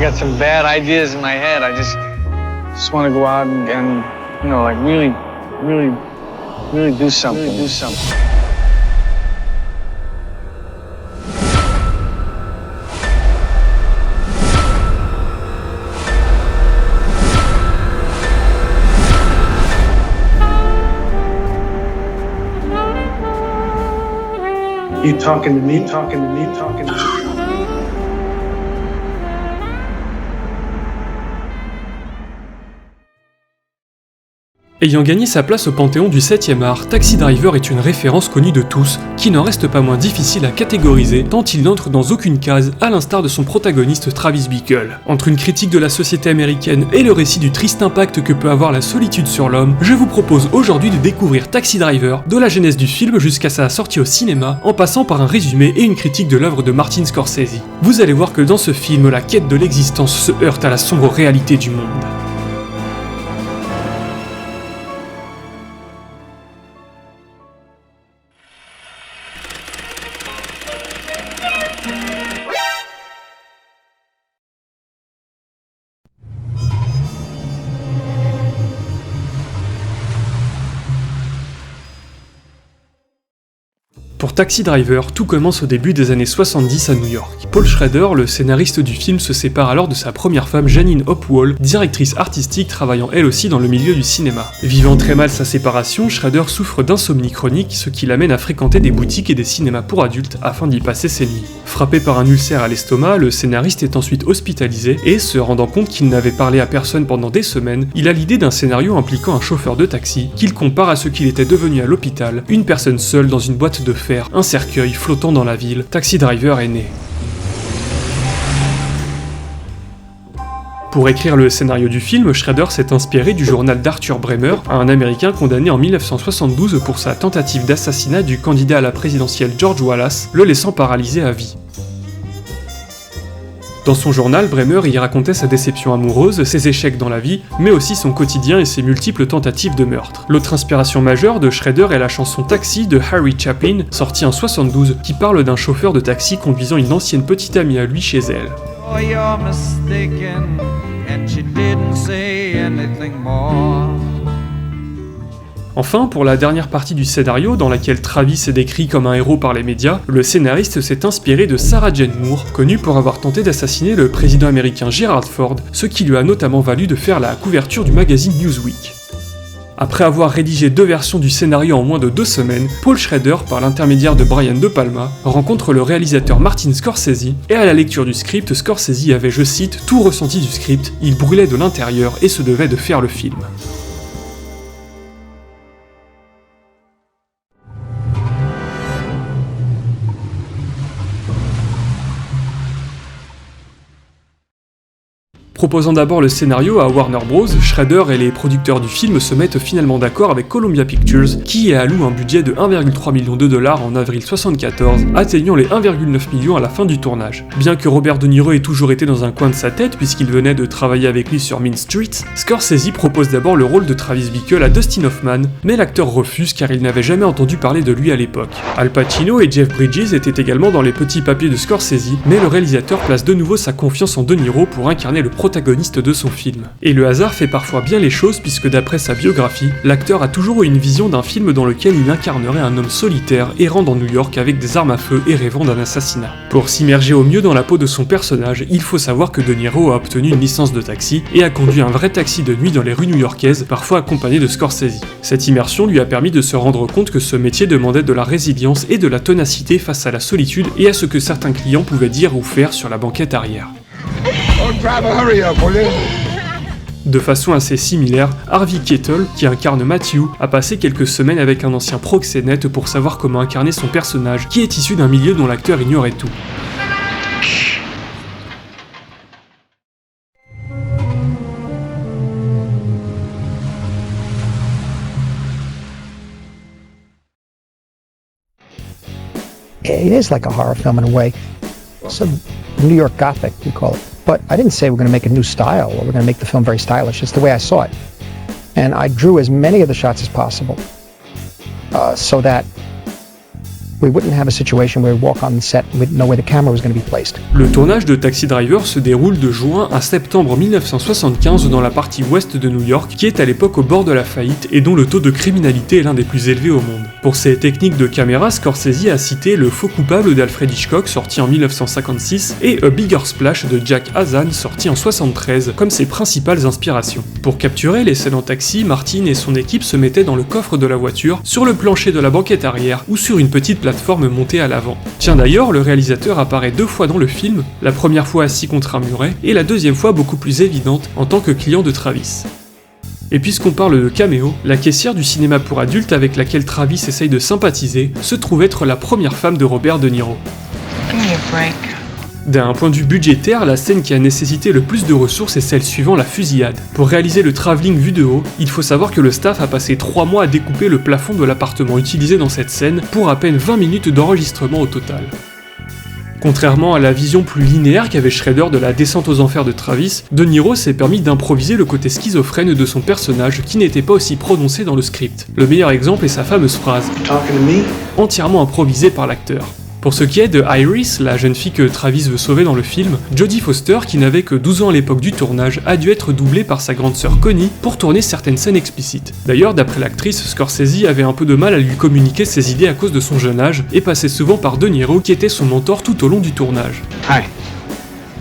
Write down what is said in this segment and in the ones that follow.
got some bad ideas in my head. I just want to go out and you know, like really do something. You talking to me? Ayant gagné sa place au panthéon du 7e art, Taxi Driver est une référence connue de tous, qui n'en reste pas moins difficile à catégoriser tant il n'entre dans aucune case, à l'instar de son protagoniste Travis Bickle. Entre une critique de la société américaine et le récit du triste impact que peut avoir la solitude sur l'homme, je vous propose aujourd'hui de découvrir Taxi Driver, de la genèse du film jusqu'à sa sortie au cinéma, en passant par un résumé et une critique de l'œuvre de Martin Scorsese. Vous allez voir que dans ce film, la quête de l'existence se heurte à la sombre réalité du monde. Pour Taxi Driver, tout commence au début des années 70 à New York. Paul Schrader, le scénariste du film, se sépare alors de sa première femme Janine Hopewell, directrice artistique travaillant elle aussi dans le milieu du cinéma. Vivant très mal sa séparation, Schrader souffre d'insomnie chronique, ce qui l'amène à fréquenter des boutiques et des cinémas pour adultes afin d'y passer ses nuits. Frappé par un ulcère à l'estomac, le scénariste est ensuite hospitalisé et, se rendant compte qu'il n'avait parlé à personne pendant des semaines, il a l'idée d'un scénario impliquant un chauffeur de taxi qu'il compare à ce qu'il était devenu à l'hôpital, une personne seule dans une boîte de fer, un cercueil flottant dans la ville. Taxi Driver est né. Pour écrire le scénario du film, Schrader s'est inspiré du journal d'Arthur Bremer, un Américain condamné en 1972 pour sa tentative d'assassinat du candidat à la présidentielle George Wallace, le laissant paralysé à vie. Dans son journal, Bremer y racontait sa déception amoureuse, ses échecs dans la vie, mais aussi son quotidien et ses multiples tentatives de meurtre. L'autre inspiration majeure de Schrader est la chanson Taxi de Harry Chapin, sortie en 72, qui parle d'un chauffeur de taxi conduisant une ancienne petite amie à lui chez elle. Oh, you're mistaken, and she didn't say anything more. Enfin, pour la dernière partie du scénario, dans laquelle Travis est décrit comme un héros par les médias, le scénariste s'est inspiré de Sarah Jane Moore, connue pour avoir tenté d'assassiner le président américain Gerald Ford, ce qui lui a notamment valu de faire la couverture du magazine Newsweek. Après avoir rédigé 2 versions du scénario en moins de 2 semaines, Paul Schrader, par l'intermédiaire de Brian De Palma, rencontre le réalisateur Martin Scorsese, et à la lecture du script, Scorsese avait, je cite, tout ressenti du script, il brûlait de l'intérieur et se devait de faire le film. Proposant d'abord le scénario à Warner Bros, Schrader et les producteurs du film se mettent finalement d'accord avec Columbia Pictures, qui alloue un budget de 1,3 million de dollars en avril 1974, atteignant les 1,9 millions à la fin du tournage. Bien que Robert De Niro ait toujours été dans un coin de sa tête puisqu'il venait de travailler avec lui sur Mean Streets, Scorsese propose d'abord le rôle de Travis Bickle à Dustin Hoffman, mais l'acteur refuse car il n'avait jamais entendu parler de lui à l'époque. Al Pacino et Jeff Bridges étaient également dans les petits papiers de Scorsese, mais le réalisateur place de nouveau sa confiance en De Niro pour incarner le protagoniste de son film. Et le hasard fait parfois bien les choses puisque d'après sa biographie, l'acteur a toujours eu une vision d'un film dans lequel il incarnerait un homme solitaire errant dans New York avec des armes à feu et rêvant d'un assassinat. Pour s'immerger au mieux dans la peau de son personnage, il faut savoir que De Niro a obtenu une licence de taxi et a conduit un vrai taxi de nuit dans les rues new-yorkaises, parfois accompagné de Scorsese. Cette immersion lui a permis de se rendre compte que ce métier demandait de la résilience et de la ténacité face à la solitude et à ce que certains clients pouvaient dire ou faire sur la banquette arrière. De façon assez similaire, Harvey Keitel, qui incarne Matthew, a passé quelques semaines avec un ancien proxénète pour savoir comment incarner son personnage, qui est issu d'un milieu dont l'acteur ignorait tout. It is like a horror film in a way. Some New York Gothic, we call it. But I didn't say we're going to make a new style or we're going to make the film very stylish. It's the way I saw it. And I drew as many of the shots as possible so that we wouldn't have a situation where we'd walk on the set and we'd know where the camera was going to be placed. Le tournage de Taxi Driver se déroule de juin à septembre 1975 dans la partie ouest de New York, qui est à l'époque au bord de la faillite et dont le taux de criminalité est l'un des plus élevés au monde. Pour ses techniques de caméra, Scorsese a cité Le Faux coupable d'Alfred Hitchcock sorti en 1956 et A Bigger Splash de Jack Hazan sorti en 1973 comme ses principales inspirations. Pour capturer les scènes en taxi, Martin et son équipe se mettaient dans le coffre de la voiture, sur le plancher de la banquette arrière ou sur une petite plateforme montée à l'avant. Tiens d'ailleurs, le réalisateur apparaît 2 fois dans le film, la première fois assis contre un muret et la deuxième fois beaucoup plus évidente en tant que client de Travis. Et puisqu'on parle de caméo, la caissière du cinéma pour adultes avec laquelle Travis essaye de sympathiser se trouve être la première femme de Robert De Niro. D'un point de vue budgétaire, la scène qui a nécessité le plus de ressources est celle suivant la fusillade. Pour réaliser le travelling vu de haut, il faut savoir que le staff a passé 3 mois à découper le plafond de l'appartement utilisé dans cette scène pour à peine 20 minutes d'enregistrement au total. Contrairement à la vision plus linéaire qu'avait Schrader de la descente aux enfers de Travis, De Niro s'est permis d'improviser le côté schizophrène de son personnage qui n'était pas aussi prononcé dans le script. Le meilleur exemple est sa fameuse phrase, Talking to me? entièrement improvisée par l'acteur. Pour ce qui est de Iris, la jeune fille que Travis veut sauver dans le film, Jodie Foster, qui n'avait que 12 ans à l'époque du tournage, a dû être doublée par sa grande sœur Connie pour tourner certaines scènes explicites. D'ailleurs, d'après l'actrice, Scorsese avait un peu de mal à lui communiquer ses idées à cause de son jeune âge, et passait souvent par De Niro qui était son mentor tout au long du tournage. Hi.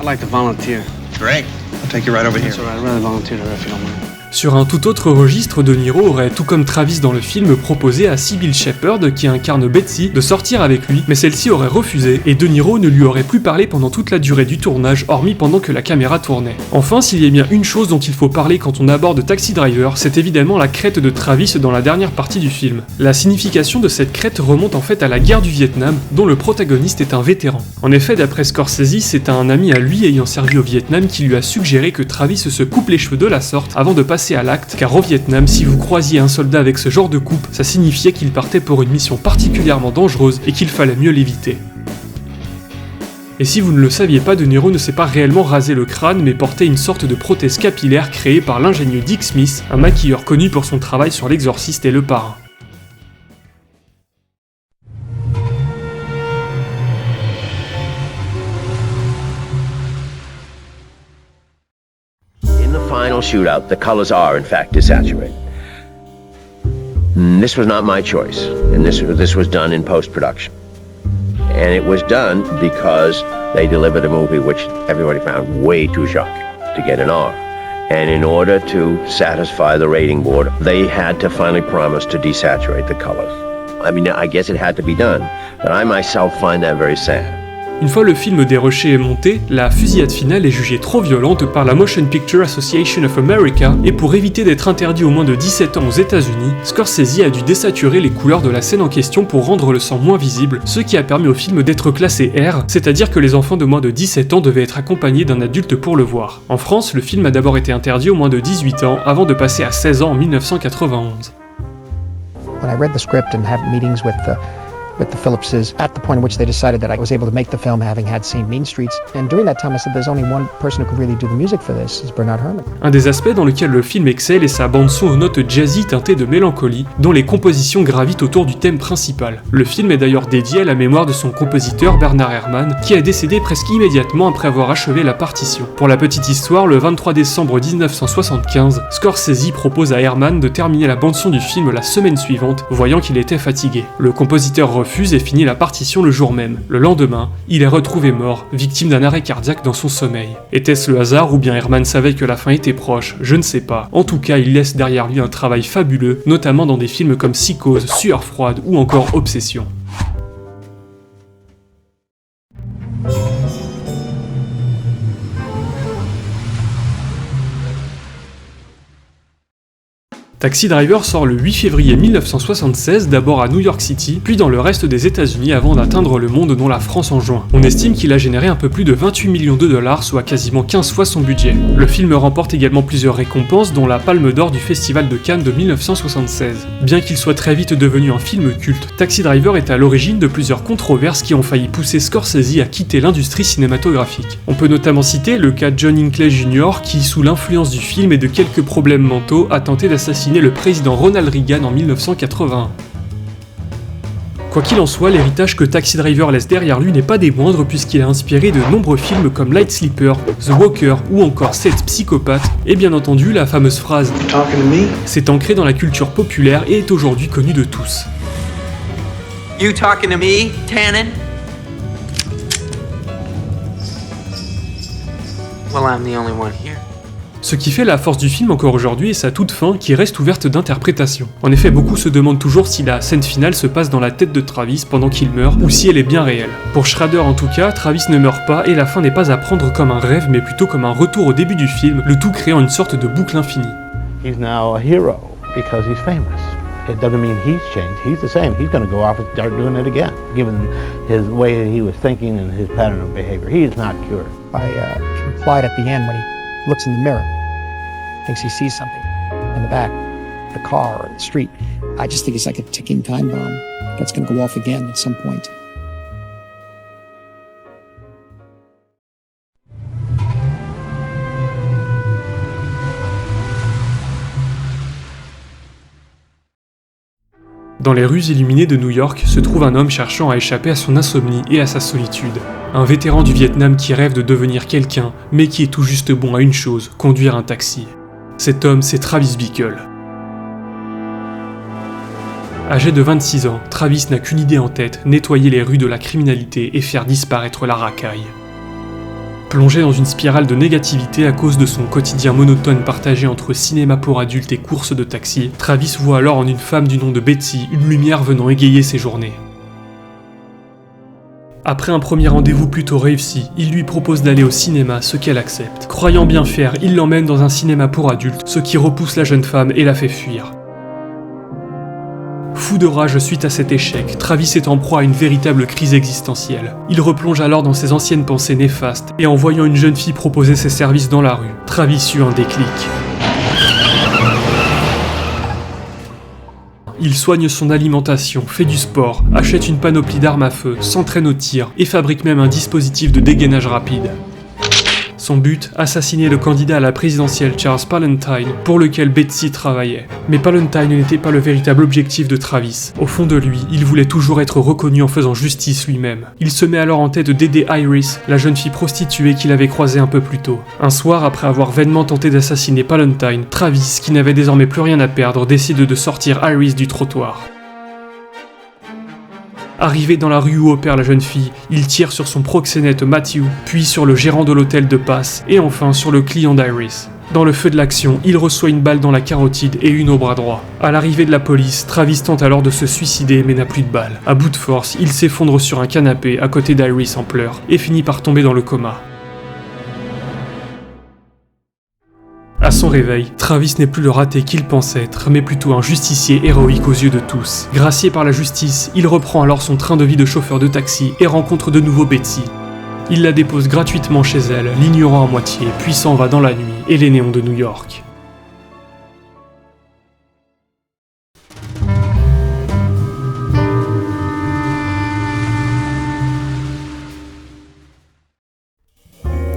I'd like to volunteer. Great. I'll take you right over here. That's all right. I'd rather volunteer there if you don't mind. Sur un tout autre registre, De Niro aurait, tout comme Travis dans le film, proposé à Sybil Shepherd, qui incarne Betsy, de sortir avec lui, mais celle-ci aurait refusé, et De Niro ne lui aurait plus parlé pendant toute la durée du tournage, hormis pendant que la caméra tournait. Enfin, s'il y a bien une chose dont il faut parler quand on aborde Taxi Driver, c'est évidemment la crête de Travis dans la dernière partie du film. La signification de cette crête remonte en fait à la guerre du Vietnam, dont le protagoniste est un vétéran. En effet, d'après Scorsese, c'est un ami à lui ayant servi au Vietnam qui lui a suggéré que Travis se coupe les cheveux de la sorte avant de passer à l'acte, car au Vietnam, si vous croisiez un soldat avec ce genre de coupe, ça signifiait qu'il partait pour une mission particulièrement dangereuse et qu'il fallait mieux l'éviter. Et si vous ne le saviez pas, De Niro ne s'est pas réellement rasé le crâne, mais portait une sorte de prothèse capillaire créée par l'ingénieux Dick Smith, un maquilleur connu pour son travail sur L'Exorciste et Le Parrain. Final shootout, the colors are in fact desaturated. This was not my choice, and this was done in post-production. And it was done because they delivered a movie which everybody found way too shocking to get an R. And in order to satisfy the rating board, they had to finally promise to desaturate the colors. I mean, I guess it had to be done, but I myself find that very sad. Une fois le film déroché et monté, la fusillade finale est jugée trop violente par la Motion Picture Association of America, et pour éviter d'être interdit aux moins de 17 ans aux États-Unis, Scorsese a dû désaturer les couleurs de la scène en question pour rendre le sang moins visible, ce qui a permis au film d'être classé R, c'est-à-dire que les enfants de moins de 17 ans devaient être accompagnés d'un adulte pour le voir. En France, le film a d'abord été interdit aux moins de 18 ans, avant de passer à 16 ans en 1991. When I read the script and had meetings with the Phillipses, at the point at which they decided that I was able to make the film having had seen Mean Streets, and during that time I said there's only one person who could really do the music for this, is Bernard Herrmann. Un des aspects dans lequel le film excelle est sa bande-son aux notes jazzy teintées de mélancolie, dont les compositions gravitent autour du thème principal. Le film est d'ailleurs dédié à la mémoire de son compositeur Bernard Herrmann, qui a décédé presque immédiatement après avoir achevé la partition. Pour la petite histoire, le 23 décembre 1975, Scorsese propose à Herrmann de terminer la bande-son du film la semaine suivante, voyant qu'il était fatigué. Le compositeur refuse et finit la partition le jour même. Le lendemain, il est retrouvé mort, victime d'un arrêt cardiaque dans son sommeil. Était-ce le hasard ou bien Herrmann savait que la fin était proche? Je ne sais pas. En tout cas, il laisse derrière lui un travail fabuleux, notamment dans des films comme Psychose, Sueur froide ou encore Obsession. Taxi Driver sort le 8 février 1976, d'abord à New York City, puis dans le reste des États-Unis avant d'atteindre le monde dont la France en juin. On estime qu'il a généré un peu plus de 28 millions de dollars, soit quasiment 15 fois son budget. Le film remporte également plusieurs récompenses, dont la Palme d'Or du Festival de Cannes de 1976. Bien qu'il soit très vite devenu un film culte, Taxi Driver est à l'origine de plusieurs controverses qui ont failli pousser Scorsese à quitter l'industrie cinématographique. On peut notamment citer le cas de John Hinckley Jr. qui, sous l'influence du film et de quelques problèmes mentaux, a tenté d'assassiner le président Ronald Reagan en 1981. Quoi qu'il en soit, l'héritage que Taxi Driver laisse derrière lui n'est pas des moindres puisqu'il a inspiré de nombreux films comme Light Sleeper, The Walker ou encore 7 Psychopathes, et bien entendu la fameuse phrase You talking to me? s'est ancrée dans la culture populaire et est aujourd'hui connue de tous. You talking to me, Tannen? Well, I'm the only one here. Ce qui fait la force du film encore aujourd'hui est sa toute fin qui reste ouverte d'interprétation. En effet, beaucoup se demandent toujours si la scène finale se passe dans la tête de Travis pendant qu'il meurt ou si elle est bien réelle. Pour Schrader en tout cas, Travis ne meurt pas et la fin n'est pas à prendre comme un rêve mais plutôt comme un retour au début du film, le tout créant une sorte de boucle infinie. He's now a hero because he's famous. It doesn't mean he's changed. He's the same. He's going to go off and start doing it again, given his way that he was thinking and his pattern of behavior. He is not cured. Implied at the end when he looks in the mirror, thinks he sees something in the back, the car or the street. I just think it's like a ticking time bomb that's going to go off again at some point. Dans les rues illuminées de New York se trouve un homme cherchant à échapper à son insomnie et à sa solitude. Un vétéran du Vietnam qui rêve de devenir quelqu'un, mais qui est tout juste bon à une chose, conduire un taxi. Cet homme, c'est Travis Bickle. Âgé de 26 ans, Travis n'a qu'une idée en tête, nettoyer les rues de la criminalité et faire disparaître la racaille. Plongé dans une spirale de négativité à cause de son quotidien monotone partagé entre cinéma pour adultes et courses de taxi, Travis voit alors en une femme du nom de Betsy une lumière venant égayer ses journées. Après un premier rendez-vous plutôt réussi, il lui propose d'aller au cinéma, ce qu'elle accepte. Croyant bien faire, il l'emmène dans un cinéma pour adultes, ce qui repousse la jeune femme et la fait fuir. Fou de rage suite à cet échec, Travis est en proie à une véritable crise existentielle. Il replonge alors dans ses anciennes pensées néfastes, et en voyant une jeune fille proposer ses services dans la rue, Travis eut un déclic. Il soigne son alimentation, fait du sport, achète une panoplie d'armes à feu, s'entraîne au tir, et fabrique même un dispositif de dégainage rapide. Son but, assassiner le candidat à la présidentielle Charles Palantine, pour lequel Betsy travaillait. Mais Palantine n'était pas le véritable objectif de Travis. Au fond de lui, il voulait toujours être reconnu en faisant justice lui-même. Il se met alors en tête d'aider Iris, la jeune fille prostituée qu'il avait croisée un peu plus tôt. Un soir, après avoir vainement tenté d'assassiner Palantine, Travis, qui n'avait désormais plus rien à perdre, décide de sortir Iris du trottoir. Arrivé dans la rue où opère la jeune fille, il tire sur son proxénète Matthew, puis sur le gérant de l'hôtel de passe, et enfin sur le client d'Iris. Dans le feu de l'action, il reçoit une balle dans la carotide et une au bras droit. À l'arrivée de la police, Travis tente alors de se suicider mais n'a plus de balles. À bout de force, il s'effondre sur un canapé à côté d'Iris en pleurs, et finit par tomber dans le coma. À son réveil, Travis n'est plus le raté qu'il pense être, mais plutôt un justicier héroïque aux yeux de tous. Gracié par la justice, il reprend alors son train de vie de chauffeur de taxi et rencontre de nouveau Betsy. Il la dépose gratuitement chez elle, l'ignorant à moitié, puis s'en va dans la nuit et les néons de New York.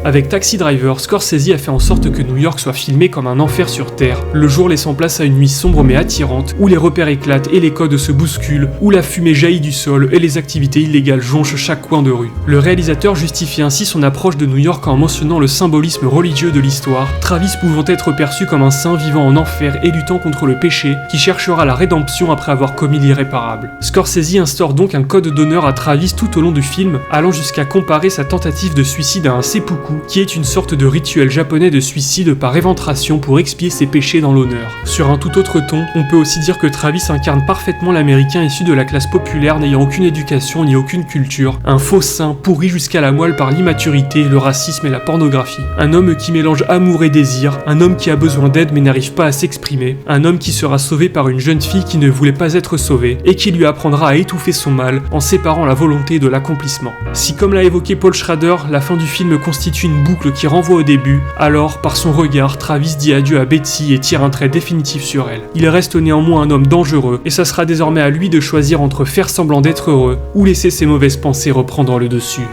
Avec Taxi Driver, Scorsese a fait en sorte que New York soit filmé comme un enfer sur Terre, le jour laissant place à une nuit sombre mais attirante, où les repères éclatent et les codes se bousculent, où la fumée jaillit du sol et les activités illégales jonchent chaque coin de rue. Le réalisateur justifie ainsi son approche de New York en mentionnant le symbolisme religieux de l'histoire, Travis pouvant être perçu comme un saint vivant en enfer et luttant contre le péché, qui cherchera la rédemption après avoir commis l'irréparable. Scorsese instaure donc un code d'honneur à Travis tout au long du film, allant jusqu'à comparer sa tentative de suicide à un seppuku, qui est une sorte de rituel japonais de suicide par éventration pour expier ses péchés dans l'honneur. Sur un tout autre ton, on peut aussi dire que Travis incarne parfaitement l'américain issu de la classe populaire n'ayant aucune éducation ni aucune culture, un faux saint pourri jusqu'à la moelle par l'immaturité, le racisme et la pornographie. Un homme qui mélange amour et désir, un homme qui a besoin d'aide mais n'arrive pas à s'exprimer, un homme qui sera sauvé par une jeune fille qui ne voulait pas être sauvée et qui lui apprendra à étouffer son mal en séparant la volonté de l'accomplissement. Si, comme l'a évoqué Paul Schrader, la fin du film constitue une boucle qui renvoie au début, alors, par son regard, Travis dit adieu à Betsy et tire un trait définitif sur elle. Il reste néanmoins un homme dangereux, et ça sera désormais à lui de choisir entre faire semblant d'être heureux, ou laisser ses mauvaises pensées reprendre le dessus.